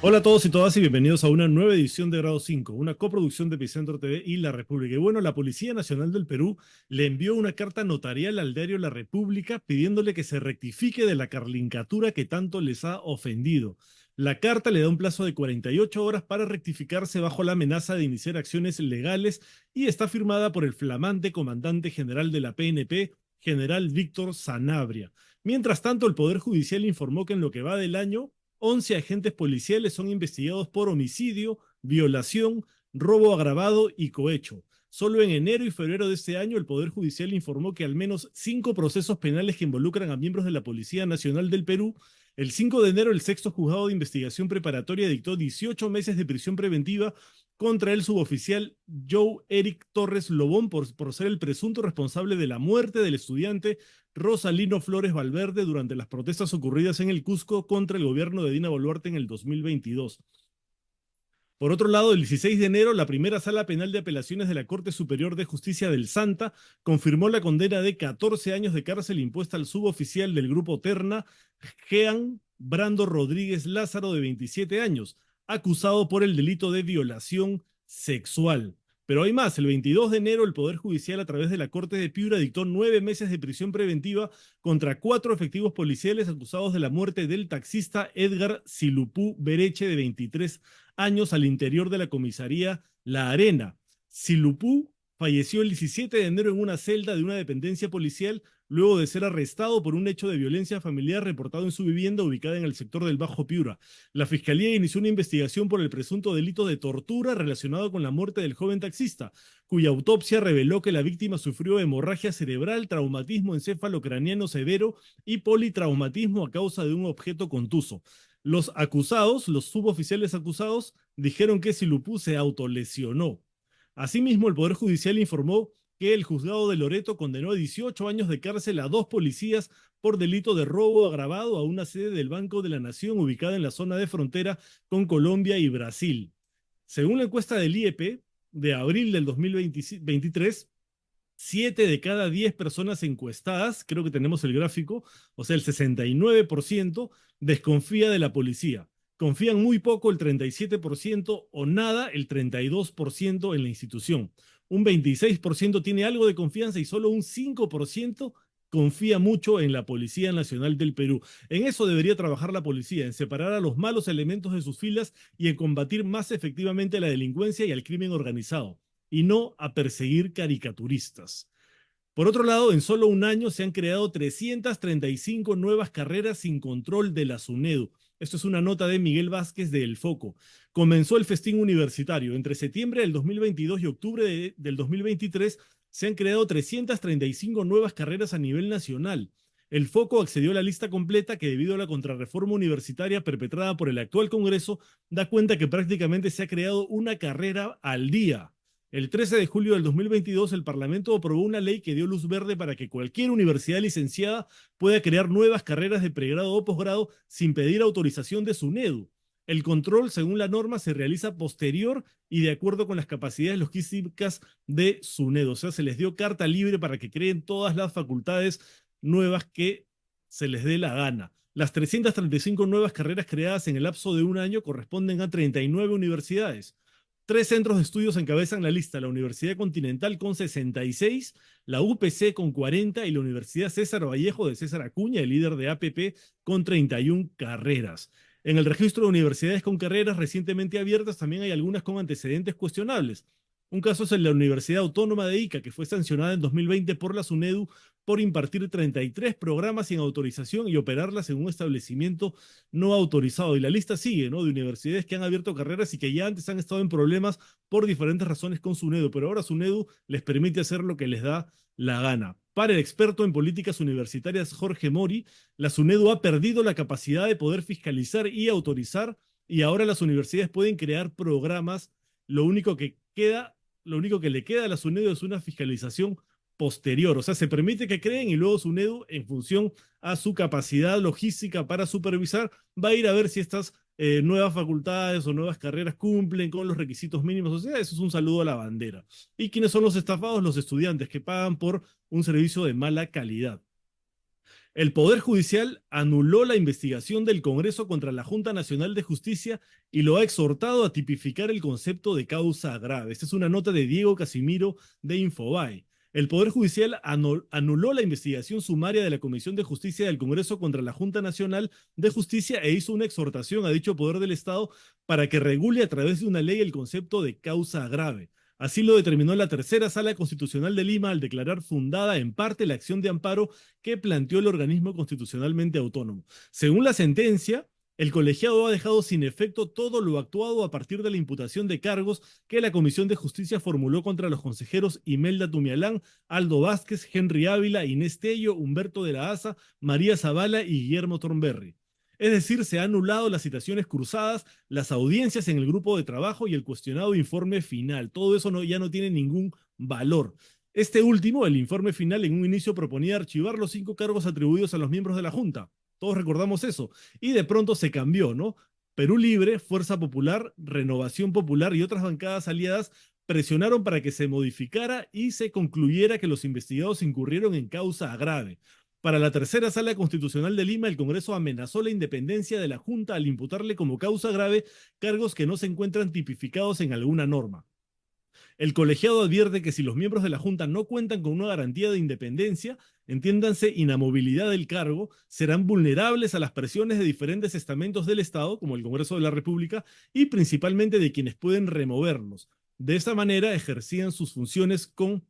Hola a todos y todas y bienvenidos a una nueva edición de Grado 5, una coproducción de Epicentro TV y La República. Y bueno, la Policía Nacional del Perú le envió una carta notarial al diario La República pidiéndole que se rectifique de la carlincatura que tanto les ha ofendido. La carta le da un plazo de 48 horas para rectificarse bajo la amenaza de iniciar acciones legales y está firmada por el flamante comandante general de la PNP, general Víctor Sanabria. Mientras tanto, el Poder Judicial informó que en lo que va del año 11 agentes policiales son investigados por homicidio, violación, robo agravado y cohecho. Solo en enero y febrero de este año, el Poder Judicial informó que al menos 5 procesos penales que involucran a miembros de la Policía Nacional del Perú. El 5 de enero, el sexto juzgado de investigación preparatoria dictó 18 meses de prisión preventiva contra el suboficial Joe Eric Torres Lobón por ser el presunto responsable de la muerte del estudiante Rosalino Flores Valverde durante las protestas ocurridas en el Cusco contra el gobierno de Dina Boluarte en el 2022. Por otro lado, el 16 de enero, la primera sala penal de apelaciones de la Corte Superior de Justicia del Santa confirmó la condena de 14 años de cárcel impuesta al suboficial del Grupo Terna, Jean Brando Rodríguez Lázaro, de 27 años, acusado por el delito de violación sexual. Pero hay más, el 22 de enero el Poder Judicial a través de la Corte de Piura dictó 9 meses de prisión preventiva contra 4 efectivos policiales acusados de la muerte del taxista Edgar Silupú Bereche, de 23 años, al interior de la comisaría La Arena. Silupú falleció el 17 de enero en una celda de una dependencia policial luego de ser arrestado por un hecho de violencia familiar reportado en su vivienda ubicada en el sector del Bajo Piura. La fiscalía inició una investigación por el presunto delito de tortura relacionado con la muerte del joven taxista, cuya autopsia reveló que la víctima sufrió hemorragia cerebral, traumatismo encéfalo-craneano severo y politraumatismo a causa de un objeto contuso. Los acusados, los suboficiales acusados, dijeron que Silupú se autolesionó. Asimismo, el Poder Judicial informó que el juzgado de Loreto condenó a 18 años de cárcel a 2 policías por delito de robo agravado a una sede del Banco de la Nación ubicada en la zona de frontera con Colombia y Brasil. Según la encuesta del IEP de abril del 2023, 7 de cada 10 personas encuestadas, creo que tenemos el gráfico, o sea, el 69% desconfía de la policía. Confían muy poco el 37% o nada el 32% en la institución. Un 26% tiene algo de confianza y solo un 5% confía mucho en la Policía Nacional del Perú. En eso debería trabajar la policía, en separar a los malos elementos de sus filas y en combatir más efectivamente la delincuencia y el crimen organizado y no a perseguir caricaturistas. Por otro lado, en solo un año se han creado 335 nuevas carreras sin control de la SUNEDU. Esto es una nota de Miguel Vázquez de El Foco. Comenzó el festín universitario. Entre septiembre del 2022 y octubre del 2023 se han creado 335 nuevas carreras a nivel nacional. El Foco accedió a la lista completa que, debido a la contrarreforma universitaria perpetrada por el actual Congreso, da cuenta que prácticamente se ha creado una carrera al día. El 13 de julio del 2022, el Parlamento aprobó una ley que dio luz verde para que cualquier universidad licenciada pueda crear nuevas carreras de pregrado o posgrado sin pedir autorización de SUNEDU. El control, según la norma, se realiza posterior y de acuerdo con las capacidades logísticas de SUNEDU. O sea, se les dio carta libre para que creen todas las facultades nuevas que se les dé la gana. Las 335 nuevas carreras creadas en el lapso de un año corresponden a 39 universidades. 3 centros de estudios encabezan la lista: la Universidad Continental con 66, la UPC con 40 y la Universidad César Vallejo de César Acuña, el líder de APP, con 31 carreras. En el registro de universidades con carreras recientemente abiertas también hay algunas con antecedentes cuestionables. Un caso es el de la Universidad Autónoma de Ica, que fue sancionada en 2020 por la SUNEDU por impartir 33 programas sin autorización y operarlas en un establecimiento no autorizado. Y la lista sigue, ¿no? De universidades que han abierto carreras y que ya antes han estado en problemas por diferentes razones con SUNEDU, pero ahora SUNEDU les permite hacer lo que les da la gana. Para el experto en políticas universitarias Jorge Mori, la SUNEDU ha perdido la capacidad de poder fiscalizar y autorizar, y ahora las universidades pueden crear programas. Lo único que queda lo único que le queda a la SUNEDU es una fiscalización posterior. O sea, se permite que creen y luego SUNEDU, en función a su capacidad logística para supervisar, va a ir a ver si estas nuevas facultades o nuevas carreras cumplen con los requisitos mínimos. O sea, eso es un saludo a la bandera. ¿Y quiénes son los estafados? Los estudiantes que pagan por un servicio de mala calidad. El Poder Judicial anuló la investigación del Congreso contra la Junta Nacional de Justicia y lo ha exhortado a tipificar el concepto de causa grave. Esta es una nota de Diego Casimiro de Infobae. El Poder Judicial anuló la investigación sumaria de la Comisión de Justicia del Congreso contra la Junta Nacional de Justicia e hizo una exhortación a dicho Poder del Estado para que regule a través de una ley el concepto de causa grave. Así lo determinó la Tercera Sala Constitucional de Lima al declarar fundada en parte la acción de amparo que planteó el organismo constitucionalmente autónomo. Según la sentencia, el colegiado ha dejado sin efecto todo lo actuado a partir de la imputación de cargos que la Comisión de Justicia formuló contra los consejeros Imelda Tumialán, Aldo Vázquez, Henry Ávila, Inés Tello, Humberto de la Asa, María Zavala y Guillermo Thornberry. Es decir, se han anulado las citaciones cruzadas, las audiencias en el grupo de trabajo y el cuestionado informe final. Todo eso ya no tiene ningún valor. Este último, el informe final, en un inicio proponía archivar los 5 cargos atribuidos a los miembros de la Junta. Todos recordamos eso. Y de pronto se cambió, ¿no? Perú Libre, Fuerza Popular, Renovación Popular y otras bancadas aliadas presionaron para que se modificara y se concluyera que los investigados incurrieron en causa grave. Para la Tercera Sala Constitucional de Lima, el Congreso amenazó la independencia de la Junta al imputarle como causa grave cargos que no se encuentran tipificados en alguna norma. El colegiado advierte que si los miembros de la Junta no cuentan con una garantía de independencia, entiéndanse inamovilidad del cargo, serán vulnerables a las presiones de diferentes estamentos del Estado, como el Congreso de la República, y principalmente de quienes pueden removerlos. De esta manera ejercerían sus funciones con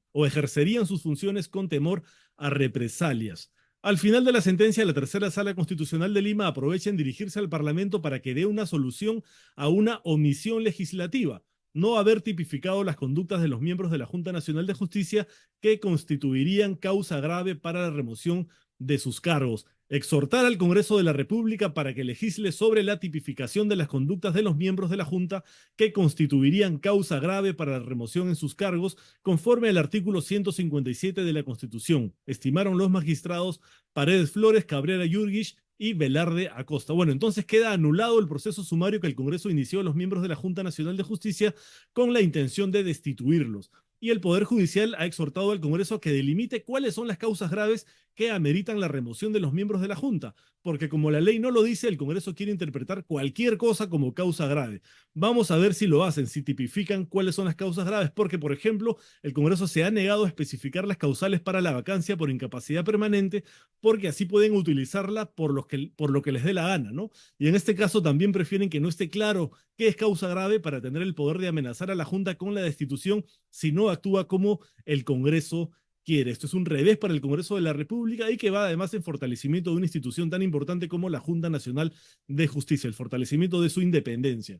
temor a represalias. Al final de la sentencia, la Tercera Sala Constitucional de Lima aprovecha en dirigirse al Parlamento para que dé una solución a una omisión legislativa: no haber tipificado las conductas de los miembros de la Junta Nacional de Justicia que constituirían causa grave para la remoción de sus cargos. Exhortar al Congreso de la República para que legisle sobre la tipificación de las conductas de los miembros de la Junta que constituirían causa grave para la remoción en sus cargos, conforme al artículo 157 de la Constitución, estimaron los magistrados Paredes Flores, Cabrera Yurguich y Velarde Acosta. Bueno, entonces queda anulado el proceso sumario que el Congreso inició a los miembros de la Junta Nacional de Justicia con la intención de destituirlos. Y el Poder Judicial ha exhortado al Congreso a que delimite cuáles son las causas graves que ameritan la remoción de los miembros de la Junta, porque como la ley no lo dice, el Congreso quiere interpretar cualquier cosa como causa grave. Vamos a ver si lo hacen, si tipifican cuáles son las causas graves, porque, por ejemplo, el Congreso se ha negado a especificar las causales para la vacancia por incapacidad permanente, porque así pueden utilizarla por lo que les dé la gana, ¿no? Y en este caso también prefieren que no esté claro qué es causa grave para tener el poder de amenazar a la Junta con la destitución si no actúa como el Congreso quiere. Esto es un revés para el Congreso de la República y que va además en fortalecimiento de una institución tan importante como la Junta Nacional de Justicia, el fortalecimiento de su independencia.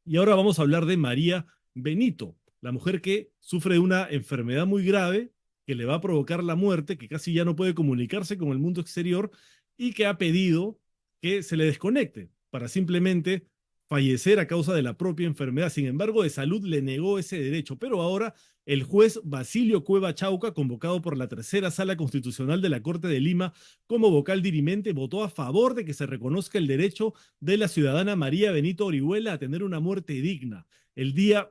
Y ahora vamos a hablar de María Benito, la mujer que sufre de una enfermedad muy grave que le va a provocar la muerte, que casi ya no puede comunicarse con el mundo exterior y que ha pedido que se le desconecte para simplemente fallecer a causa de la propia enfermedad. Sin embargo, de salud le negó ese derecho, pero ahora el juez Basilio Cueva Chauca, convocado por la Tercera Sala Constitucional de la Corte de Lima como vocal dirimente, votó a favor de que se reconozca el derecho de la ciudadana María Benito Orihuela a tener una muerte digna el día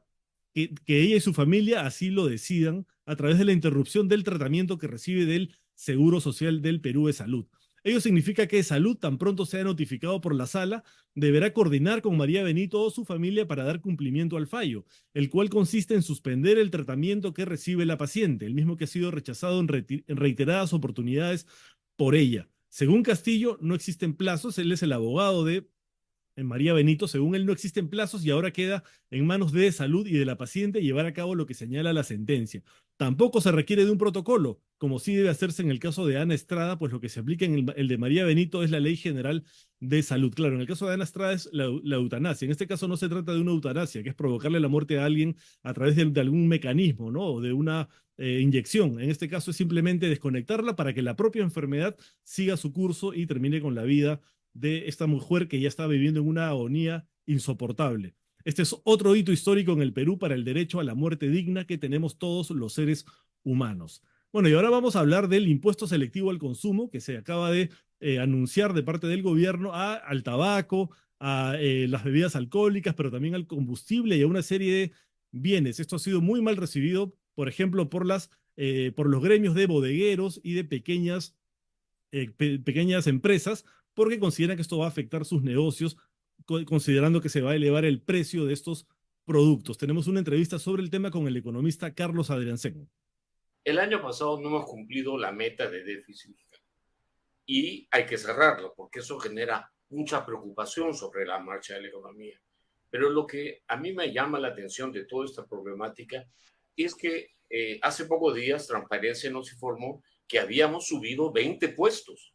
que ella y su familia así lo decidan, a través de la interrupción del tratamiento que recibe del Seguro Social del Perú de Salud. Ello significa que Salud, tan pronto sea notificado por la sala, deberá coordinar con María Benito o su familia para dar cumplimiento al fallo, el cual consiste en suspender el tratamiento que recibe la paciente, el mismo que ha sido rechazado en reiteradas oportunidades por ella. Según Castillo, no existen plazos. Él es el abogado de María Benito. Según él, no existen plazos y ahora queda en manos de Salud y de la paciente llevar a cabo lo que señala la sentencia. Tampoco se requiere de un protocolo, como sí debe hacerse en el caso de Ana Estrada, pues lo que se aplica en el de María Benito es la Ley General de Salud. Claro, en el caso de Ana Estrada es la eutanasia. En este caso no se trata de una eutanasia, que es provocarle la muerte a alguien a través de algún mecanismo, ¿no? O de una inyección. En este caso es simplemente desconectarla para que la propia enfermedad siga su curso y termine con la vida de esta mujer que ya está viviendo en una agonía insoportable. Este es otro hito histórico en el Perú para el derecho a la muerte digna que tenemos todos los seres humanos. Bueno, y ahora vamos a hablar del impuesto selectivo al consumo que se acaba de anunciar de parte del gobierno al tabaco, a las bebidas alcohólicas, pero también al combustible y a una serie de bienes. Esto ha sido muy mal recibido, por ejemplo, por los gremios de bodegueros y de pequeñas pequeñas empresas porque consideran que esto va a afectar sus negocios, considerando que se va a elevar el precio de estos productos. Tenemos una entrevista sobre el tema con el economista Carlos Adriancén. El año pasado no hemos cumplido la meta de déficit y hay que cerrarlo porque eso genera mucha preocupación sobre la marcha de la economía. Pero lo que a mí me llama la atención de toda esta problemática es que hace pocos días Transparencia nos informó que habíamos subido 20 puestos.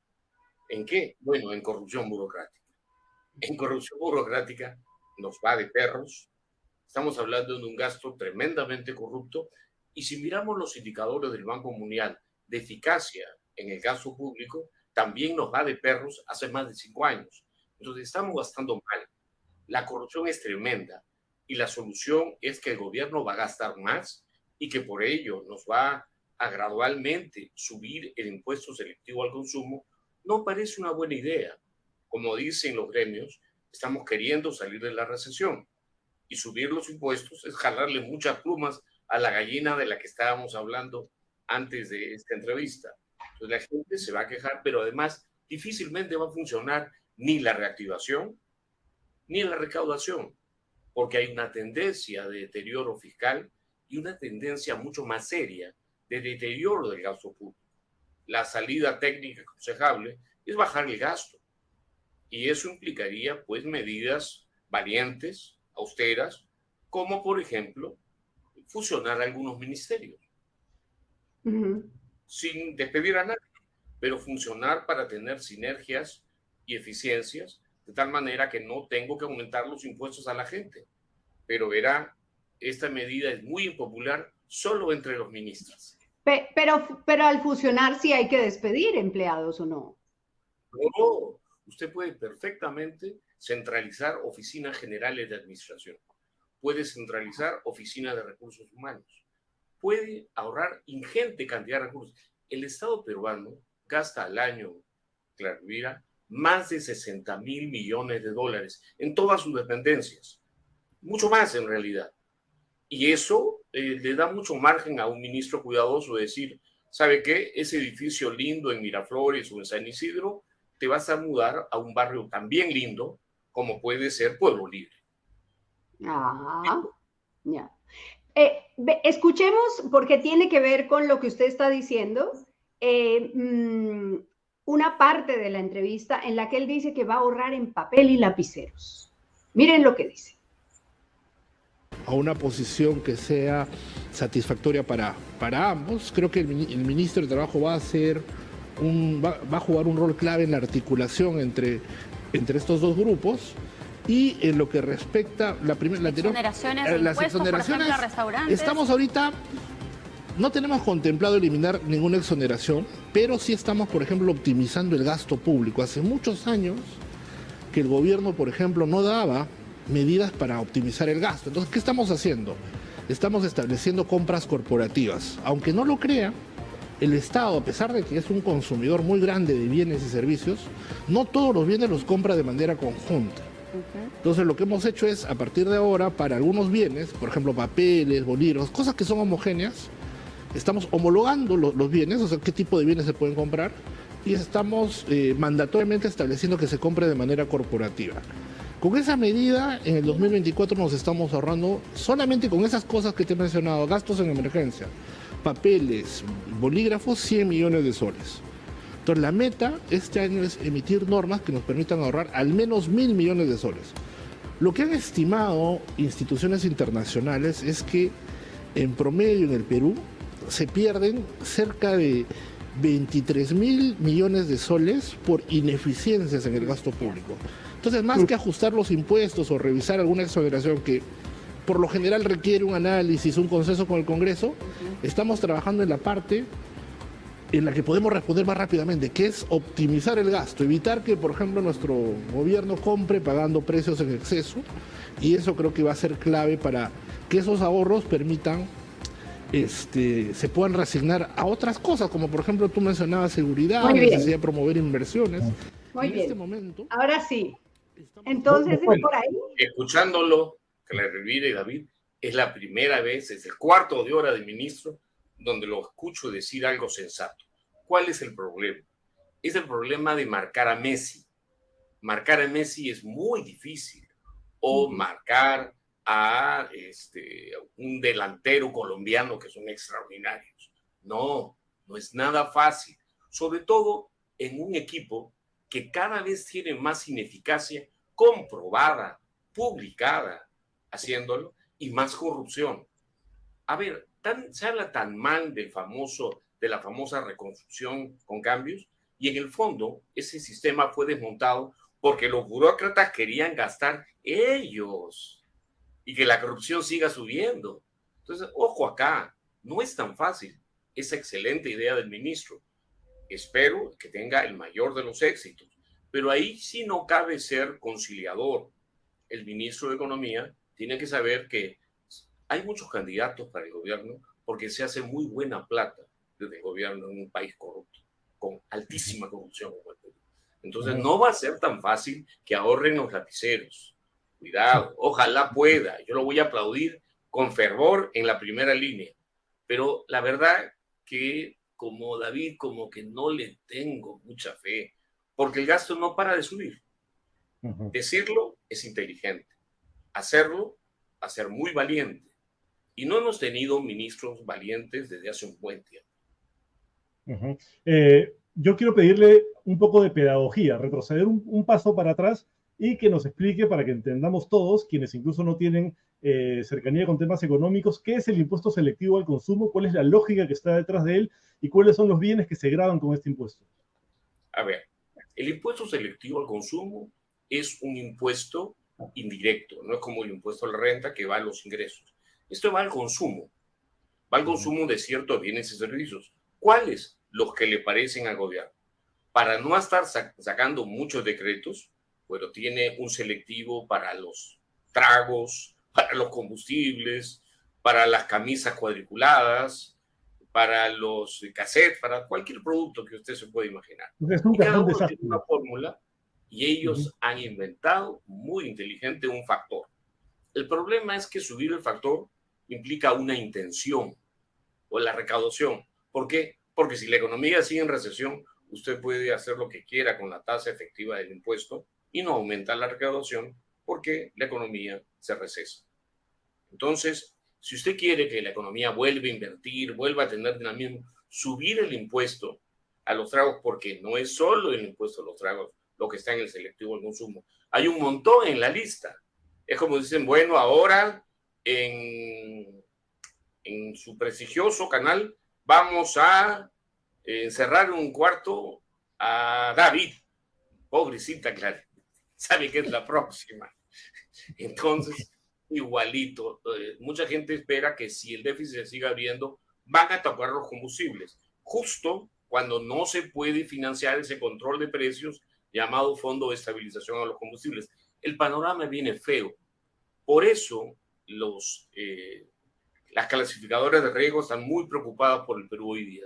¿En qué? Bueno, en corrupción burocrática. En corrupción burocrática nos va de perros. Estamos hablando de un gasto tremendamente corrupto. Y si miramos los indicadores del Banco Mundial de eficacia en el gasto público, también nos va de perros hace más de 5 años. Entonces estamos gastando mal. La corrupción es tremenda y la solución es que el gobierno va a gastar más y que por ello nos va a gradualmente subir el impuesto selectivo al consumo. No parece una buena idea. Como dicen los gremios, estamos queriendo salir de la recesión y subir los impuestos es jalarle muchas plumas a la gallina de la que estábamos hablando antes de esta entrevista. Entonces la gente se va a quejar, pero además difícilmente va a funcionar ni la reactivación ni la recaudación, porque hay una tendencia de deterioro fiscal y una tendencia mucho más seria de deterioro del gasto público. La salida técnica aconsejable es bajar el gasto y eso implicaría pues medidas valientes, austeras, como por ejemplo fusionar algunos ministerios sin despedir a nadie, pero funcionar para tener sinergias y eficiencias de tal manera que no tengo que aumentar los impuestos a la gente. Pero verá, esta medida es muy impopular solo entre los ministros. Pero al fusionar sí hay que despedir empleados, ¿o no? No, usted puede perfectamente centralizar oficinas generales de administración, puede centralizar oficinas de recursos humanos, puede ahorrar ingente cantidad de recursos. El Estado peruano gasta al año, Clara Elvira, más de 60.000 millones de dólares en todas sus dependencias, mucho más en realidad. Y eso le da mucho margen a un ministro cuidadoso de decir, ¿sabe qué? Ese edificio lindo en Miraflores o en San Isidro, te vas a mudar a un barrio también lindo como puede ser Pueblo Libre. Ah, ya. Escuchemos, porque tiene que ver con lo que usted está diciendo, una parte de la entrevista en la que él dice que va a ahorrar en papel y lapiceros. Miren lo que dice. A una posición que sea satisfactoria para ambos. Creo que el ministro de Trabajo va a jugar un rol clave en la articulación entre estos dos grupos. Y en lo que respecta las exoneraciones, por ejemplo, a restaurantes. Estamos ahorita, no tenemos contemplado eliminar ninguna exoneración, pero sí estamos, por ejemplo, optimizando el gasto público. Hace muchos años que el gobierno, por ejemplo, no daba medidas para optimizar el gasto. Entonces, ¿qué estamos haciendo? Estamos estableciendo compras corporativas. Aunque no lo crea, el Estado, a pesar de que es un consumidor muy grande de bienes y servicios, no todos los bienes los compra de manera conjunta. Entonces lo que hemos hecho es, a partir de ahora, para algunos bienes, por ejemplo papeles, bolígrafos, cosas que son homogéneas, estamos homologando los bienes, o sea, qué tipo de bienes se pueden comprar, y estamos mandatoriamente estableciendo que se compre de manera corporativa. Con esa medida, en el 2024 nos estamos ahorrando, solamente con esas cosas que te he mencionado, gastos en emergencia, papeles, bolígrafos, 100 millones de soles. Entonces la meta este año es emitir normas que nos permitan ahorrar al menos 1.000 millones de soles. Lo que han estimado instituciones internacionales es que en promedio en el Perú se pierden cerca de 23.000 millones de soles por ineficiencias en el gasto público. Entonces, más que ajustar los impuestos o revisar alguna exoneración que por lo general requiere un análisis, un consenso con el Congreso, estamos trabajando en la parte en la que podemos responder más rápidamente, que es optimizar el gasto, evitar que, por ejemplo, nuestro gobierno compre pagando precios en exceso, y eso creo que va a ser clave para que esos ahorros permitan, se puedan reasignar a otras cosas, como por ejemplo tú mencionabas seguridad, necesidad de promover inversiones. Muy bien. Este momento, ahora sí. Entonces, bueno, por ahí. Escuchándolo, Clara Elvira y David, es la primera vez, es el cuarto de hora de ministro, donde lo escucho decir algo sensato. ¿Cuál es el problema? es el problema de marcar a Messi. Marcar a Messi es muy difícil. O marcar a un delantero colombiano que son extraordinarios. No, no es nada fácil. Sobre todo en un equipo que cada vez tiene más ineficacia comprobada, publicada, haciéndolo, y más corrupción. A ver, se habla tan mal de la famosa reconstrucción con cambios, y en el fondo ese sistema fue desmontado porque los burócratas querían gastar ellos y que la corrupción siga subiendo. Entonces, ojo acá, no es tan fácil esa excelente idea del ministro. Espero que tenga el mayor de los éxitos, pero ahí sí no cabe ser conciliador. El ministro de Economía tiene que saber que hay muchos candidatos para el gobierno porque se hace muy buena plata desde el gobierno en un país corrupto, con altísima corrupción como el Perú. Entonces no va a ser tan fácil que ahorren los lapiceros. Cuidado, ojalá pueda. Yo lo voy a aplaudir con fervor en la primera línea. Pero la verdad que como David, como que no le tengo mucha fe, porque el gasto no para de subir. Decirlo es inteligente. Hacerlo, a ser muy valiente. Y no hemos tenido ministros valientes desde hace un buen tiempo. Yo quiero pedirle un poco de pedagogía, retroceder un paso para atrás y que nos explique, para que entendamos todos, quienes incluso no tienen cercanía con temas económicos, qué es el impuesto selectivo al consumo, cuál es la lógica que está detrás de él y cuáles son los bienes que se gravan con este impuesto. A ver, el impuesto selectivo al consumo es un impuesto indirecto, no es como el impuesto a la renta que va a los ingresos. Esto va al consumo de ciertos bienes y servicios. ¿Cuáles? Los que le parecen al gobierno. Para no estar sacando muchos decretos, bueno, tiene un selectivo para los tragos, para los combustibles, para las camisas cuadriculadas, para los cassettes, para cualquier producto que usted se pueda imaginar. Y cada uno tiene una fórmula y ellos han inventado muy inteligente un factor. El problema es que subir el factor implica una intención o la recaudación. ¿Por qué? Porque si la economía sigue en recesión, usted puede hacer lo que quiera con la tasa efectiva del impuesto y no aumenta la recaudación porque la economía se recesa. Entonces, si usted quiere que la economía vuelva a invertir, vuelva a tener dinamismo, subir el impuesto a los tragos, porque no es solo el impuesto a los tragos lo que está en el selectivo al consumo. Hay un montón en la lista. Es como dicen, bueno, ahora en su prestigioso canal vamos a encerrar en un cuarto a David. Pobrecita, claro. Sabe que es la próxima. Entonces, igualito. Mucha gente espera que si el déficit se siga viendo, van a tocar los combustibles. Justo cuando no se puede financiar ese control de precios llamado Fondo de Estabilización a los Combustibles. El panorama viene feo. Por eso las clasificadoras de riesgo están muy preocupadas por el Perú hoy día.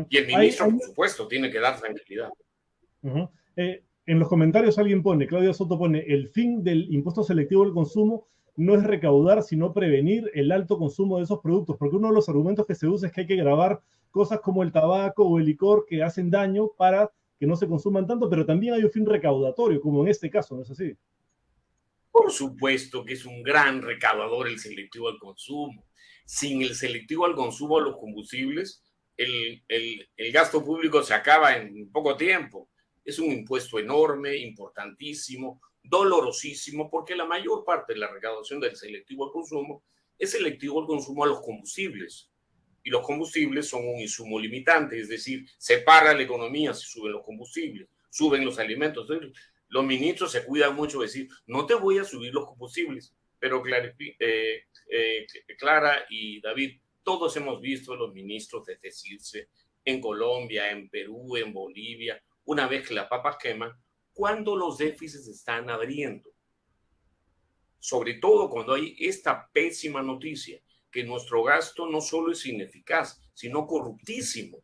Y el ministro, por supuesto, tiene que dar tranquilidad. En los comentarios alguien pone, Claudia Soto pone, el fin del impuesto selectivo al consumo no es recaudar, sino prevenir el alto consumo de esos productos, porque uno de los argumentos que se usa es que hay que gravar cosas como el tabaco o el licor que hacen daño para que no se consuman tanto, pero también hay un fin recaudatorio, como en este caso, ¿no es así? Por supuesto que es un gran recaudador el selectivo al consumo. Sin el selectivo al consumo de los combustibles, el gasto público se acaba en poco tiempo. Es un impuesto enorme, importantísimo, dolorosísimo, porque la mayor parte de la recaudación del selectivo al consumo es selectivo al consumo a los combustibles. Y los combustibles son un insumo limitante, es decir, se para la economía si suben los combustibles, suben los alimentos. Entonces, los ministros se cuidan mucho de decir, no te voy a subir los combustibles, pero Clara y David, todos hemos visto a los ministros desdecirse en Colombia, en Perú, en Bolivia, una vez que las papas queman, cuando los déficits están abriendo. Sobre todo cuando hay esta pésima noticia, que nuestro gasto no solo es ineficaz, sino corruptísimo.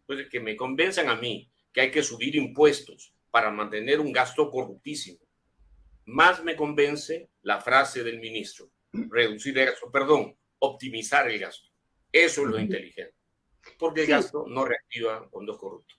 Pues que me convenzan a mí que hay que subir impuestos para mantener un gasto corruptísimo. Más me convence la frase del ministro, optimizar el gasto. Eso es lo inteligente, porque el gasto no reactiva cuando es corrupto.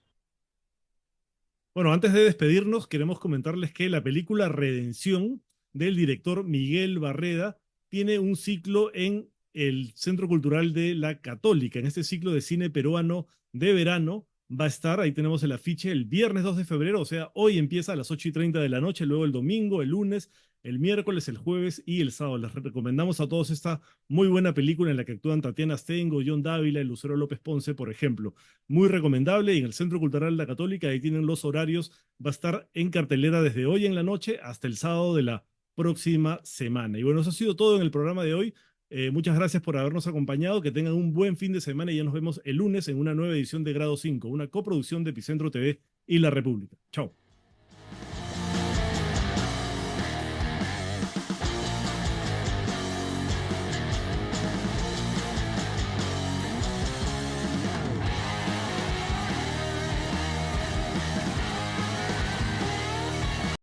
Bueno, antes de despedirnos, queremos comentarles que la película Redención del director Miguel Barreda tiene un ciclo en el Centro Cultural de la Católica. En este ciclo de cine peruano de verano va a estar, ahí tenemos el afiche, el viernes 2 de febrero, o sea, hoy empieza a las 8:30 de la noche, luego el domingo, el lunes, el miércoles, el jueves y el sábado. Les recomendamos a todos esta muy buena película en la que actúan Tatiana Stengo, John Dávila y Lucero López Ponce, por ejemplo. Muy recomendable, y en el Centro Cultural de la Católica, ahí tienen los horarios, va a estar en cartelera desde hoy en la noche hasta el sábado de la próxima semana. Y bueno, eso ha sido todo en el programa de hoy. Muchas gracias por habernos acompañado, que tengan un buen fin de semana y ya nos vemos el lunes en una nueva edición de Grado 5, una coproducción de Epicentro TV y La República. Chao.